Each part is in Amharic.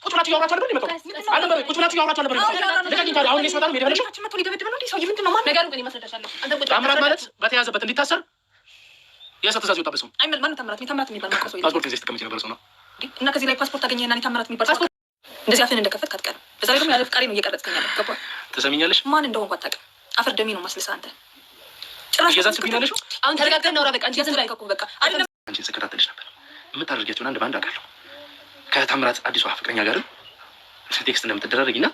ቁጭ ብላችሁ ያወራችሁ አይደል? ይመጣው አልነበረ ቁጭ ብላችሁ ያወራችሁ አልነበረ? ለካኝ ታዲያ አሁን እኔ ሜዳ ለሽ ታችመጡ ሊደበድብ ነው እንዴ? ሰው ምንድነው ማለት ነገሩ? ግን ይመስልሻለሁ አንተ ቁጭ ታምራት ማለት በተያዘበት እንዲታሰር የሰው ትእዛዝ ይወጣበት ሰው አይመል ማን ታምራት የሚባል ሰው ፓስፖርት ይዘሽ ተቀምጪ ነበር ሰው ነው እና ከዚህ ላይ ፓስፖርት ታገኘና እኔ ታምራት የሚባል ፓስፖርት እንደዚህ አፍን እንደከፈት ካትቀር በዛ ላይ ደግሞ ያለ ፍቃሪ ነው እየቀረጽከኝ ያለው ገባ? ትሰሚኛለሽ? ማን እንደሆንኩ አታውቅም። አፈር ደሜ ነው ማስልሳ አንተ ጭራሽ የዛን ስብኛለሽ። አሁን ተረጋግተን ነው በቃ አንቺ ዝም ብላይከኩ በቃ አይደለም አንቺ ስከታተልሽ ነበር የምታደርጊያቸውን አንድ ባንድ አውቃለሁ። ከታምራት አዲሷ ፍቅረኛ ጋር ቴክስት እንደምትደራረጊና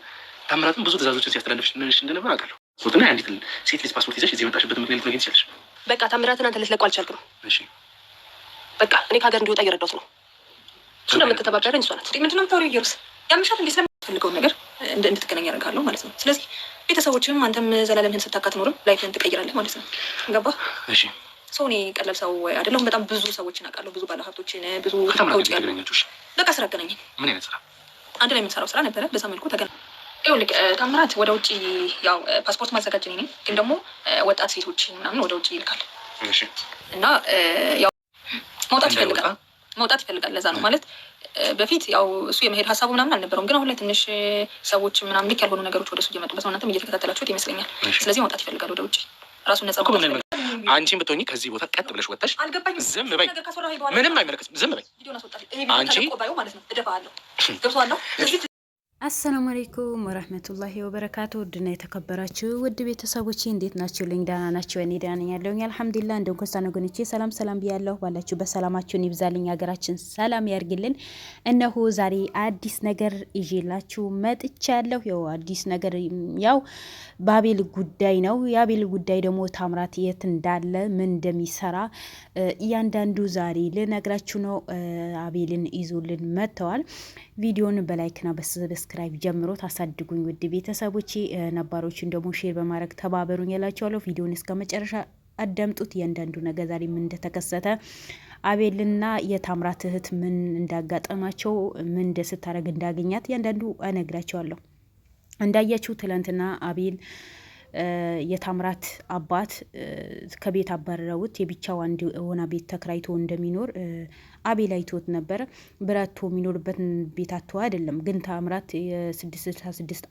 ታምራትም ብዙ ትእዛዞችን ሲያስተላልፍሽ እንደነበር አውቃለሁ። ሶትና አንዲት ሴት ልጅ ፓስፖርት ይዘሽ እዚህ የመጣሽበት ምክንያት ልትነግሪኝ ትችያለሽ? በቃ ታምራትን አንተ ልትለቀው አልቻልክም። እሺ በቃ እኔ ከሀገር እንዲወጣ እየረዳሁት ነው። እሱ እንደምትተባበረኝ እሷ ናት። ምንድን ነው የምታወሪው? ኢየሩስ ያምሻል እንዴ? ስለምትፈልገውን ነገር እንድትገናኝ ያደርጋለሁ ማለት ነው። ስለዚህ ቤተሰቦችም አንተም ዘላለምህን ስታካት ኖርም ላይፍህን ትቀይራለህ ማለት ነው። ገባህ? እሺ ሰው እኔ ቀለብ ሰው አይደለሁም። በጣም ብዙ ሰዎችን አውቃለሁ፣ ብዙ ባለሀብቶችን፣ ብዙ ከውጭ ያሉ በቃ ስራ አገናኘኝ። ምን አይነት ስራ? አንድ ላይ የምንሰራው ስራ ነበረ። በዛ መልኩ ተገናኘን። ይኸውልህ ታምራት ወደ ውጭ ያው ፓስፖርት ማዘጋጀት ነኝ፣ ግን ደግሞ ወጣት ሴቶች ምናምን ወደ ውጭ ይልካል እና ያው መውጣት ይፈልጋል። ለዛ ነው ማለት በፊት ያው እሱ የመሄድ ሀሳቡ ምናምን አልነበረውም፣ ግን አሁን ላይ ትንሽ ሰዎች ምናምን ልክ ያልሆኑ ነገሮች ወደ እሱ እየመጡበት ነው። እናንተም እየተከታተላችሁት ይመስለኛል። ስለዚህ መውጣት ይፈልጋል ወደ ውጭ ራሱን ነጻ አንቺን ብትሆኚ ከዚህ ቦታ ቀጥ ብለሽ ወጣሽ። ዝም በይ፣ ምንም አይመለከትም። ዝም በይ አንቺ ማለት ነው። እደፋለሁ። ገብቶሃል? አሰላሙ አለይኩም ወራህመቱላሂ ወበረካቱ። ውድና የተከበራችሁ ውድ ቤተሰቦቼ እንዴት ናችሁ? ልኝ ደህና ናችሁ? እኔ ደህና ነኝ ያለሁኝ አልሐምዱሊላህ። እንደው ኮስታነ ጎንቼ ሰላም ብያለሁ። ባላችሁ በሰላማችሁን ይብዛልኝ፣ ሀገራችን ሰላም ያርግልን። እነሆ ዛሬ አዲስ ነገር ይዤላችሁ መጥቻለሁ። ያው አዲስ ነገር ያው በአቤል ጉዳይ ነው። የአቤል ጉዳይ ደግሞ ታምራት የት እንዳለ ምን እንደሚሰራ እያንዳንዱ ዛሬ ልነግራችሁ ነው። አቤልን ይዞልን መጥተዋል። ቪዲዮን በላይክና በሰብስክራይብ ጀምሮ ታሳድጉኝ ውድ ቤተሰቦቼ። ነባሮችን ደግሞ ሼር በማድረግ ተባበሩኝ እላችኋለሁ። ቪዲዮን እስከ መጨረሻ አዳምጡት። እያንዳንዱ ነገር ዛሬ ምን እንደተከሰተ አቤልና የታምራት እህት ምን እንዳጋጠማቸው ምን እንደስታረግ እንዳገኛት እያንዳንዱ እነግራችኋለሁ። እንዳያችሁ ትላንትና አቤል የታምራት አባት ከቤት አባረረውት የብቻው አንድ ሆና ቤት ተከራይቶ እንደሚኖር አቤል አይቶት ነበረ። ብራቶ የሚኖርበት ቤት አቶ አይደለም፣ ግን ታምራት የ666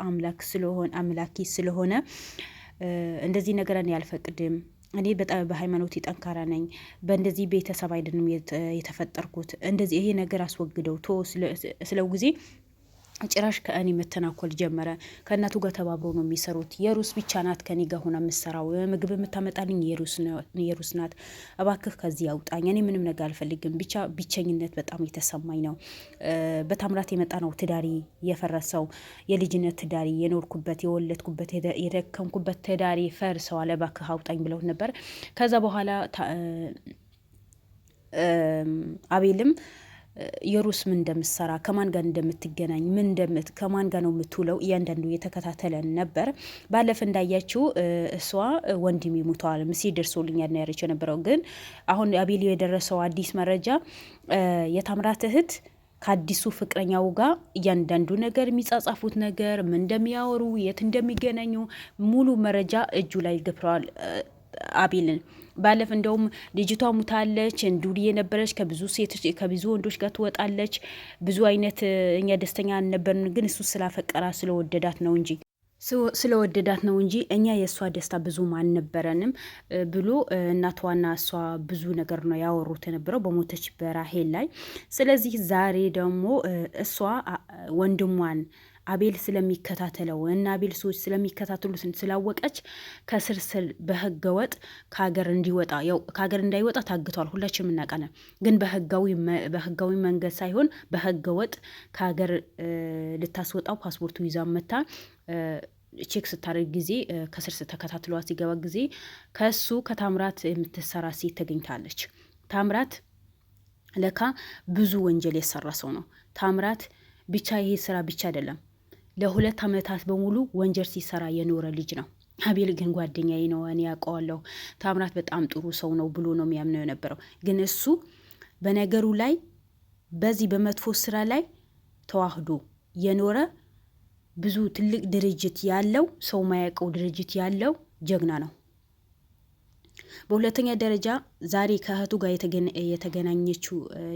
አምላኪ ስለሆነ እንደዚህ ነገር እኔ አልፈቅድም፣ እኔ በጣም በሃይማኖት ጠንካራ ነኝ፣ በእንደዚህ ቤተሰብ አይደለም የተፈጠርኩት፣ እንደዚህ ይሄ ነገር አስወግደው ቶ ስለው ጊዜ ጭራሽ ከእኔ መተናኮል ጀመረ። ከእናቱ ጋር ተባብሮ ነው የሚሰሩት። የሩስ ብቻ ናት ከኔ ጋር ሆና የምሰራው፣ ምግብ የምታመጣልኝ የሩስ ናት። እባክህ ከዚህ አውጣኝ፣ እኔ ምንም ነገር አልፈልግም፣ ብቻ ብቸኝነት በጣም የተሰማኝ ነው። በታምራት የመጣ ነው ትዳሪ የፈረሰው፣ የልጅነት ትዳሪ የኖርኩበት የወለድኩበት የደከምኩበት ትዳሪ ፈርሰዋል፣ እባክህ አውጣኝ ብለው ነበር። ከዛ በኋላ አቤልም የሩስ ምን እንደምትሰራ ከማን ጋር እንደምትገናኝ ከማን ጋር ነው የምትውለው እያንዳንዱ የተከታተለን ነበር። ባለፈ እንዳያችው እሷ ወንድሜ ሙተዋል ምስል ደርሶልኛል ነው ያለችው ነበረው። ግን አሁን አቤል የደረሰው አዲስ መረጃ የታምራት እህት ከአዲሱ ፍቅረኛው ጋር እያንዳንዱ ነገር የሚጻጻፉት ነገር ምን እንደሚያወሩ የት እንደሚገናኙ ሙሉ መረጃ እጁ ላይ ገብረዋል አቤልን። ባለፈ እንደውም ልጅቷ ሙታለች እንዱሪዬ ነበረች፣ ከብዙ ወንዶች ጋር ትወጣለች፣ ብዙ አይነት እኛ ደስተኛ አልነበርን፣ ግን እሱ ስላፈቀራ ስለወደዳት ነው እንጂ እኛ የእሷ ደስታ ብዙም አልነበረንም ብሎ እናቷና እሷ ብዙ ነገር ነው ያወሩት የነበረው በሞተች በራሄል ላይ። ስለዚህ ዛሬ ደግሞ እሷ ወንድሟን አቤል ስለሚከታተለው እና አቤል ሰዎች ስለሚከታተሉት ስላወቀች ከስር በህገወጥ ከሀገር እንዳይወጣ ታግቷል። ሁላችንም እናውቃለን። ግን በህጋዊ መንገድ ሳይሆን በህገወጥ ከሀገር ልታስወጣው ፓስፖርቱ ይዛ መታ ቼክ ስታደርግ ጊዜ ከስር ተከታትለዋ ሲገባ ጊዜ ከሱ ከታምራት የምትሰራ ሴት ተገኝታለች። ታምራት ለካ ብዙ ወንጀል የሰራ ሰው ነው። ታምራት ብቻ ይሄ ስራ ብቻ አይደለም፣ ለ2 ዓመታት በሙሉ ወንጀል ሲሰራ የኖረ ልጅ ነው። አቤል ግን ጓደኛዬ ነው፣ እኔ ያውቀዋለሁ፣ ታምራት በጣም ጥሩ ሰው ነው ብሎ ነው የሚያምነው የነበረው። ግን እሱ በነገሩ ላይ በዚህ በመጥፎ ስራ ላይ ተዋህዶ የኖረ ብዙ ትልቅ ድርጅት ያለው ሰው ማያውቀው ድርጅት ያለው ጀግና ነው። በሁለተኛ ደረጃ ዛሬ ከእህቱ ጋር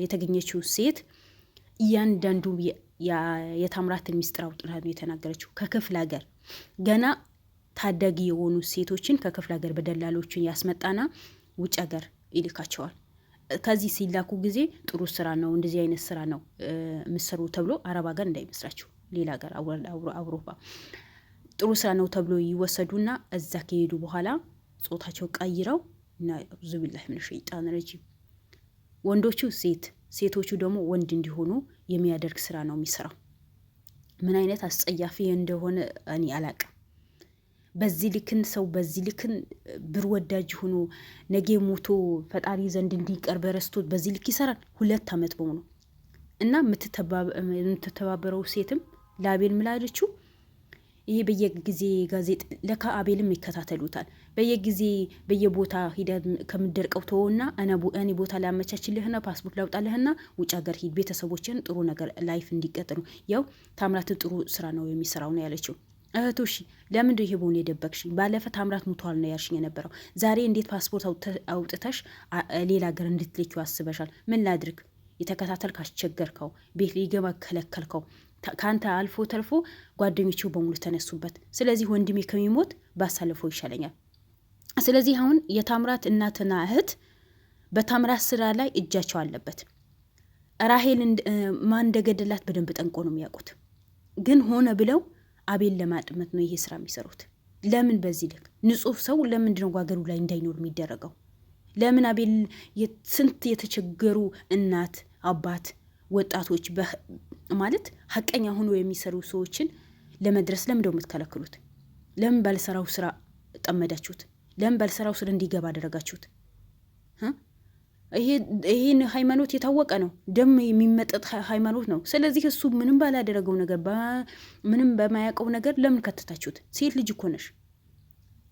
የተገኘችው ሴት እያንዳንዱ የታምራትን ሚስጥር አውጥታ ነው የተናገረችው። ከክፍለ ሀገር ገና ታዳጊ የሆኑ ሴቶችን ከክፍለ ሀገር በደላሎችን ያስመጣና ውጭ ሀገር ይልካቸዋል። ከዚህ ሲላኩ ጊዜ ጥሩ ስራ ነው እንደዚህ አይነት ስራ ነው ምሰሩ ተብሎ አረብ ሀገር እንዳይመስላችሁ ሌላ ሀገር አውሮፓ ጥሩ ስራ ነው ተብሎ ይወሰዱና እዛ ከሄዱ በኋላ ጾታቸው ቀይረው እና ዙቢላህ ምን ሸይጣን ረጂም ወንዶቹ ሴቶቹ ደግሞ ወንድ እንዲሆኑ የሚያደርግ ስራ ነው የሚሰራው። ምን አይነት አስጸያፊ እንደሆነ እኔ አላቅም። በዚህ ልክን ሰው በዚህ ልክን ብር ወዳጅ ሆኖ ነገ ሞቶ ፈጣሪ ዘንድ እንዲቀርብ ረስቶት በዚህ ልክ ይሰራል 2 ዓመት በሙሉ እና የምትተባበረው ሴትም ለአቤል ምላደችው ይሄ በየጊዜ ጋዜጣ ለካ አቤልም ይከታተሉታል። በየጊዜ በየቦታ ሂዳ ከምደርቀው ተወና እኔ ቦታ ላመቻችልህና ፓስፖርት ላውጣልህና ውጭ ሀገር ሂድ ቤተሰቦችን ጥሩ ነገር ላይፍ እንዲቀጥሉ ያው ታምራት ጥሩ ስራ ነው የሚሰራው ነው ያለችው። እህቶሽ ለምን ይሄ ቦን የደበቅሽ? ባለፈ ታምራት ሙቷል ነው ያልሽኝ የነበረው። ዛሬ እንዴት ፓስፖርት አውጥተሽ ሌላ ሀገር እንድትልኪው አስበሻል? ምን ላድርግ? የተከታተልክ አስቸገርከው፣ ቤት ሊገባ ከለከልከው። ካንተ አልፎ ተርፎ ጓደኞቹ በሙሉ ተነሱበት። ስለዚህ ወንድሜ ከሚሞት ባሳልፈው ይሻለኛል። ስለዚህ አሁን የታምራት እናትና እህት በታምራት ስራ ላይ እጃቸው አለበት። ራሄል ማን እንደገደላት በደንብ ጠንቆ ነው የሚያውቁት። ግን ሆነ ብለው አቤል ለማጥመት ነው ይሄ ስራ የሚሰሩት። ለምን በዚህ ልክ ንጹህ ሰው ለምንድን ነው ጓገሩ ላይ እንዳይኖር የሚደረገው? ለምን አቤል ስንት የተቸገሩ እናት አባት ወጣቶች ማለት ሀቀኛ ሆኖ የሚሰሩ ሰዎችን ለመድረስ ለምንድነው የምትከለክሉት? ለምን ባልሰራው ስራ ጠመዳችሁት? ለምን ባልሰራው ስራ እንዲገባ አደረጋችሁት? ይሄን ሃይማኖት የታወቀ ነው፣ ደም የሚመጠጥ ሃይማኖት ነው። ስለዚህ እሱ ምንም ባላደረገው ነገር ምንም በማያውቀው ነገር ለምን ከተታችሁት? ሴት ልጅ እኮ ነሽ።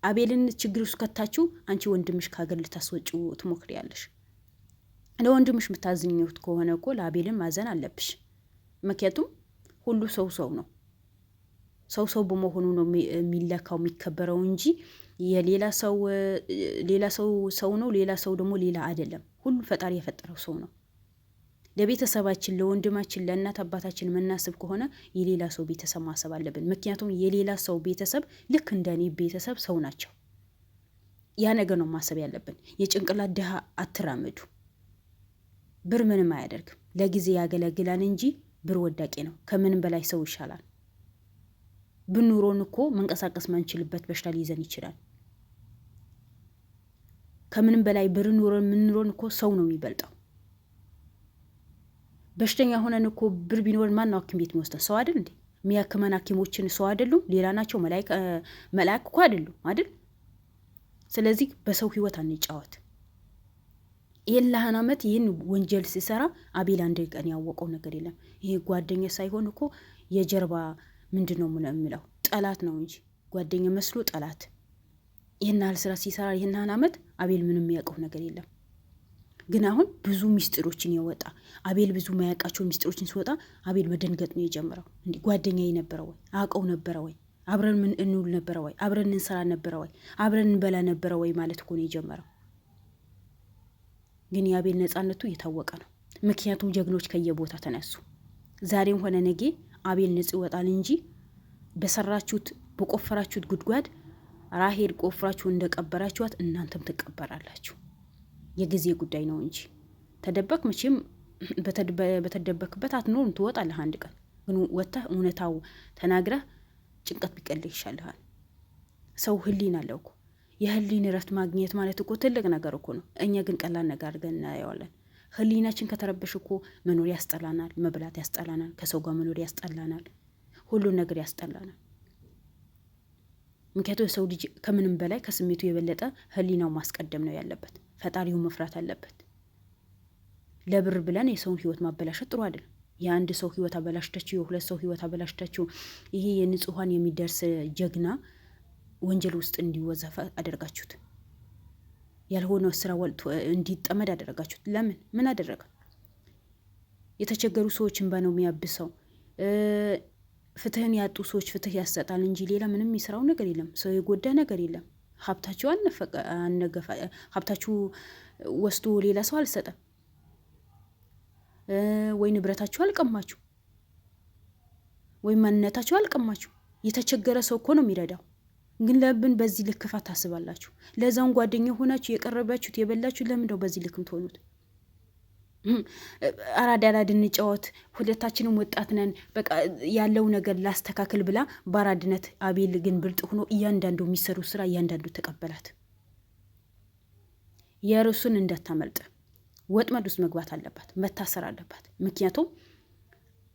አቤልን ችግር ውስጥ ከታችሁ አንቺ ወንድምሽ ከሀገር ልታስወጪው ትሞክሪያለሽ። ለወንድምሽ የምታዝኙት ከሆነ እኮ ለአቤልን ማዘን አለብሽ። ምክንያቱም ሁሉ ሰው ነው። ሰው በመሆኑ ነው የሚለካው የሚከበረው እንጂ የሌላ ሰው ሰው ነው፣ ሌላ ሰው ደግሞ ሌላ አይደለም። ሁሉ ፈጣሪ የፈጠረው ሰው ነው። ለቤተሰባችን ለወንድማችን ለእናት አባታችን የምናስብ ከሆነ የሌላ ሰው ቤተሰብ ማሰብ አለብን። ምክንያቱም የሌላ ሰው ቤተሰብ ልክ እንደኔ ቤተሰብ ሰው ናቸው። ያ ነገር ነው ማሰብ ያለብን። የጭንቅላት ድሃ አትራመዱ። ብር ምንም አያደርግም፣ ለጊዜ ያገለግላል እንጂ ብር ወዳቂ ነው። ከምንም በላይ ሰው ይሻላል። ብንኖሮን እኮ መንቀሳቀስ ማንችልበት በሽታ ሊይዘን ይችላል። ከምንም በላይ ብር ኖሮን ምንኖሮን እኮ ሰው ነው የሚበልጠው። በሽተኛ ሆነን እኮ ብር ቢኖር ማን ነው ሐኪም ቤት የሚወስደን? ሰው አይደል እንዴ? የሚያክመን ሐኪሞችን ሰው አይደሉም? ሌላ ናቸው? መላእክ እኮ አይደሉም አይደል? ስለዚህ በሰው ህይወት አንጫወት። ይሄን ለሃን ዓመት ይሄን ወንጀል ሲሰራ አቤል አንድ ቀን ያወቀው ነገር የለም። ይሄ ጓደኛ ሳይሆን እኮ የጀርባ ምንድነው የሚለው ጠላት ነው እንጂ ጓደኛ መስሎ ጠላት። ይሄን ያህል ስራ ሲሰራ ይሄን ያህል ዓመት አቤል ምንም የሚያውቀው ነገር የለም። ግን አሁን ብዙ ሚስጥሮችን ያወጣ አቤል ብዙ ማያውቃቸው ሚስጥሮችን ሲወጣ አቤል መደንገጥ ነው የጀመረው። እንዴ ጓደኛዬ ነበረ ወይ? አውቀው ነበረ ወይ? አብረን ምን እንውል ነበረ ወይ? አብረን እንሰራ ነበረ ወይ? አብረን እንበላ ነበረ ወይ ማለት እኮ ነው የጀመረው። ግን የአቤል ነፃነቱ እየታወቀ ነው። ምክንያቱም ጀግኖች ከየቦታ ተነሱ። ዛሬም ሆነ ነገ አቤል ነጽ ይወጣል እንጂ በሰራችሁት በቆፈራችሁት ጉድጓድ ራሄል ቆፍራችሁ እንደቀበራችኋት እናንተም ትቀበራላችሁ። የጊዜ ጉዳይ ነው እንጂ ተደበቅ መቼም በተደበክበት አትኖርም፣ ትወጣለህ አንድ ቀን። ግን ወጥተህ እውነታው ተናግረህ ጭንቀት ቢቀልህ ይሻልሃል። ሰው ህሊና አለው እኮ። የህሊና እረፍት ማግኘት ማለት እኮ ትልቅ ነገር እኮ ነው። እኛ ግን ቀላል ነገር አድርገን እናየዋለን። ህሊናችን ከተረበሽ እኮ መኖር ያስጠላናል፣ መብላት ያስጠላናል፣ ከሰው ጋር መኖር ያስጠላናል፣ ሁሉን ነገር ያስጠላናል። ምክንያቱም የሰው ልጅ ከምንም በላይ ከስሜቱ የበለጠ ህሊናው ማስቀደም ነው ያለበት። ፈጣሪውን መፍራት አለበት። ለብር ብለን የሰውን ህይወት ማበላሸት ጥሩ አይደለም። የአንድ ሰው ህይወት አበላሽታችሁ፣ የሁለት ሰው ህይወት አበላሽታችሁ፣ ይሄ የንጹሃን የሚደርስ ጀግና ወንጀል ውስጥ እንዲወዘፈ አደረጋችሁት። ያልሆነ ስራ ወልቶ እንዲጠመድ አደረጋችሁት። ለምን? ምን አደረገ? የተቸገሩ ሰዎችን በነው የሚያብሰው። ፍትህን ያጡ ሰዎች ፍትህ ያሰጣል እንጂ ሌላ ምንም የሚሰራው ነገር የለም። ሰው የጎዳ ነገር የለም። ሀብታችሁ ሀብታችሁ ወስዶ ሌላ ሰው አልሰጠም ወይ ንብረታችሁ አልቀማችሁ። ወይ ማንነታችሁ አልቀማችሁ። የተቸገረ ሰው እኮ ነው የሚረዳው። ግን ለምን በዚህ ልክ ክፋት ታስባላችሁ? ለዛውን ጓደኛ ሆናችሁ የቀረባችሁት የበላችሁ ለምን ነው በዚህ ልክም ትሆኑት? አራዳ እንጫወት፣ ሁለታችንም ወጣት ነን፣ በቃ ያለው ነገር ላስተካክል ብላ በአራድነት አቤል ግን ብልጥ ሆኖ እያንዳንዱ የሚሰሩ ስራ እያንዳንዱ ተቀበላት። የርሱን እንዳታመልጥ ወጥመድ ውስጥ መግባት አለባት፣ መታሰር አለባት። ምክንያቱም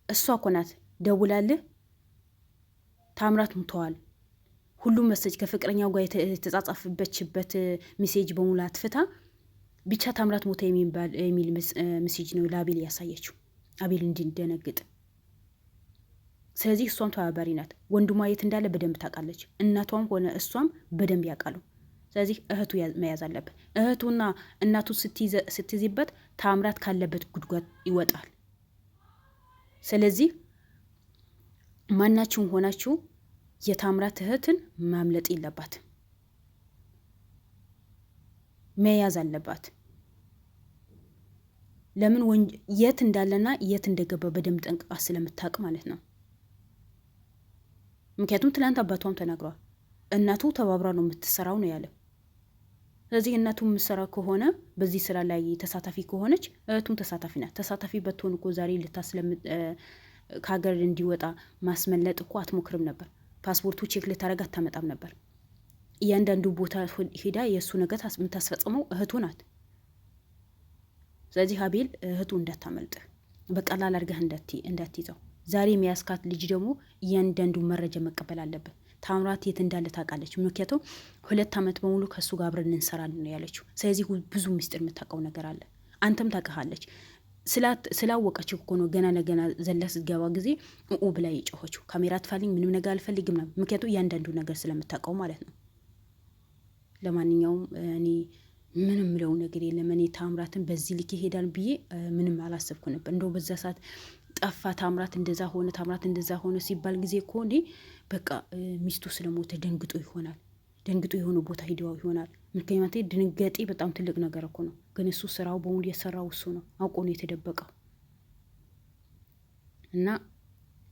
እሷ እኮ ናት ደውላልህ ታምራት ሙተዋል ሁሉም መሰጅ ከፍቅረኛው ጋር የተጻጻፈበችበት ሜሴጅ በሙሉ አትፍታ ብቻ ታምራት ሞተ የሚል ሜሴጅ ነው ለአቤል ያሳየችው፣ አቤል እንዲደነግጥ። ስለዚህ እሷም ተባባሪ ናት። ወንድሟ የት እንዳለ በደንብ ታውቃለች። እናቷም ሆነ እሷም በደንብ ያውቃሉ። ስለዚህ እህቱ መያዝ አለበት። እህቱና እናቱ ስትይዝበት ታምራት ካለበት ጉድጓድ ይወጣል። ስለዚህ ማናችሁም ሆናችሁ የታምራት እህትን ማምለጥ የለባት፣ መያዝ አለባት። ለምን የት እንዳለና የት እንደገባ በደንብ ጠንቅቃ ስለምታውቅ ማለት ነው። ምክንያቱም ትላንት አባቷም ተናግሯል። እናቱ ተባብራ ነው የምትሰራው ነው ያለው። ስለዚህ እናቱ የምትሰራ ከሆነ በዚህ ስራ ላይ ተሳታፊ ከሆነች እህቱም ተሳታፊ ናት። ተሳታፊ በትሆን እኮ ዛሬ ከሀገር እንዲወጣ ማስመለጥ እኮ አትሞክርም ነበር። ፓስፖርቱ ቼክ ልታረግ አታመጣም ነበር። እያንዳንዱ ቦታ ሄዳ የእሱ ነገር የምታስፈጽመው እህቱ ናት። ስለዚህ አቤል እህቱ እንዳታመልጥ በቀላል አድርገህ እንዳትይዘው። ዛሬ የሚያስካት ልጅ ደግሞ እያንዳንዱ መረጃ መቀበል አለብን። ታምራት የት እንዳለ ታውቃለች። ምክንያቱም 2 ዓመት በሙሉ ከእሱ ጋር አብረን እንሰራለን ነው ያለችው። ስለዚህ ብዙ ምስጢር የምታውቀው ነገር አለ። አንተም ታውቃለች። ስላወቀችው እኮ ነው ገና ለገና ዘላ ስትገባ ጊዜ ብላ የጮኸችው። ካሜራ አትፈልግም፣ ምንም ነገር አልፈልግም ነው። ምክንያቱም እያንዳንዱ ነገር ስለምታውቀው ማለት ነው። ለማንኛውም እኔ ምንም ምለው ነገር የለም። እኔ ታምራትን በዚህ ልክ ይሄዳል ብዬ ምንም አላሰብኩ ነበር። እንደው በዛ ሰዓት ጠፋ ታምራት እንደዛ ሆነ ሲባል ጊዜ እኮ እንዴ በቃ ሚስቱ ስለሞተ ደንግጦ ይሆናል፣ ደንግጦ የሆነ ቦታ ሂደው ይሆናል። ምክንያቱም ድንገጤ በጣም ትልቅ ነገር እኮ ነው። ግን እሱ ስራው በሙሉ የሰራው እሱ ነው፣ አውቆ ነው የተደበቀው። እና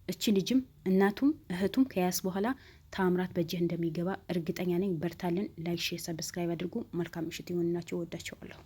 እቺ ልጅም እናቱም እህቱም ከያስ በኋላ ታምራት በእጅህ እንደሚገባ እርግጠኛ ነኝ። በርታልን። ላይክ፣ ሼር፣ ሰብስክራይብ አድርጉ። መልካም ምሽት ይሆንላችሁ። ወዳችኋለሁ።